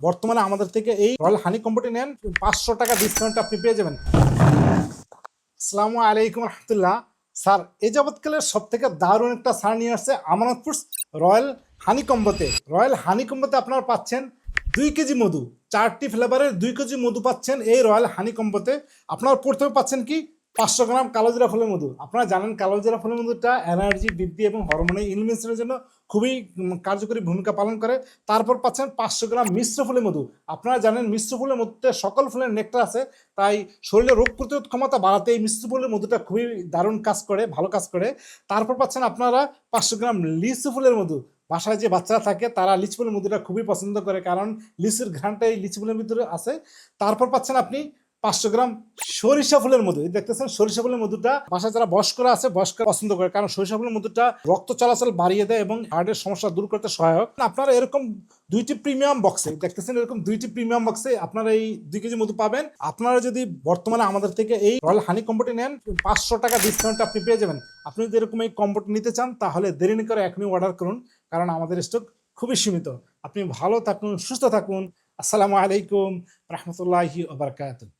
বর্তমানে আমাদের থেকে এই রয়্যাল হানি কম্বোটি নেন, 500 টাকা ডিসকাউন্ট আপনি পেয়ে যাবেন। আসসালামু আলাইকুম রহমতুল্লাহ। স্যার, এই যাবৎকালের সব থেকে দারুণ একটা ছাড় নিয়ে আসছে আমানত ফুডস রয়্যাল হানি কম্বোতে। রয়্যাল হানি কম্বোতে আপনারা পাচ্ছেন 2 কেজি মধু, 4টি ফ্লেভারের 2 কেজি মধু পাচ্ছেন এই রয়্যাল হানি কম্বোতে। আপনারা প্রথমে পাচ্ছেন কি 500 গ্রাম কালোজিরা ফলের মধু। আপনারা জানেন কালোজিরা ফলের মধুটা এনার্জি বৃদ্ধি এবং হরমোনাল ইনহিবিশনের জন্য খুবই কার্যকরী ভূমিকা পালন করে। তারপর পাচ্ছেন 500 গ্রাম মিশ্র ফুলের মধু। আপনারা জানেন মিশ্র ফুলের মধ্যে সকল ফুলের নেকটার আছে, তাই শরীরে রোগ প্রতিরোধ ক্ষমতা বাড়াতে এই মিশ্র ফুলের মধুটা খুবই দারুণ কাজ করে, ভালো কাজ করে। তারপর পাচ্ছেন আপনারা 500 গ্রাম লিচু ফুলের মধু। বাসায় যে বাচ্চারা থাকে তারা লিচু ফুলের মধুটা খুবই পছন্দ করে, কারণ লিচুর ঘ্রাণটা এই লিচু ফুলের ভিতরে আছে। তারপর পাচ্ছেন আপনি 500 গ্রাম সরিষা ফুলের মধু। দেখতেছেন সরিষা ফুলের মধুটা বাসায় যারা বয়স্করা আছে বয়স্করা পছন্দ করে, কারণ সরিষা ফুলের মধুটা রক্ত চলাচল বাড়িয়ে দেয় এবং হার্টের সমস্যা দূর করতে সহায়ক। আপনারা এরকম 2টি প্রিমিয়াম বক্সে দেখতেছেন, এরকম 2টি প্রিমিয়াম বক্সে আপনারা এই 2 কেজি মধু পাবেন। আপনারা যদি বর্তমানে আমাদের থেকে এই রয়্যাল হানি কম্বোটি নেন, 500 টাকা ডিসকাউন্ট আপনি পেয়ে যাবেন। আপনি যদি এরকম এই কম্বোটি নিতে চান তাহলে দেরি না করে এখনই অর্ডার করুন, কারণ আমাদের স্টক খুবই সীমিত। আপনি ভালো থাকুন, সুস্থ থাকুন। আসসালামু আলাইকুম রহমতুল্লাহি ওয়া বারাকাতুহু।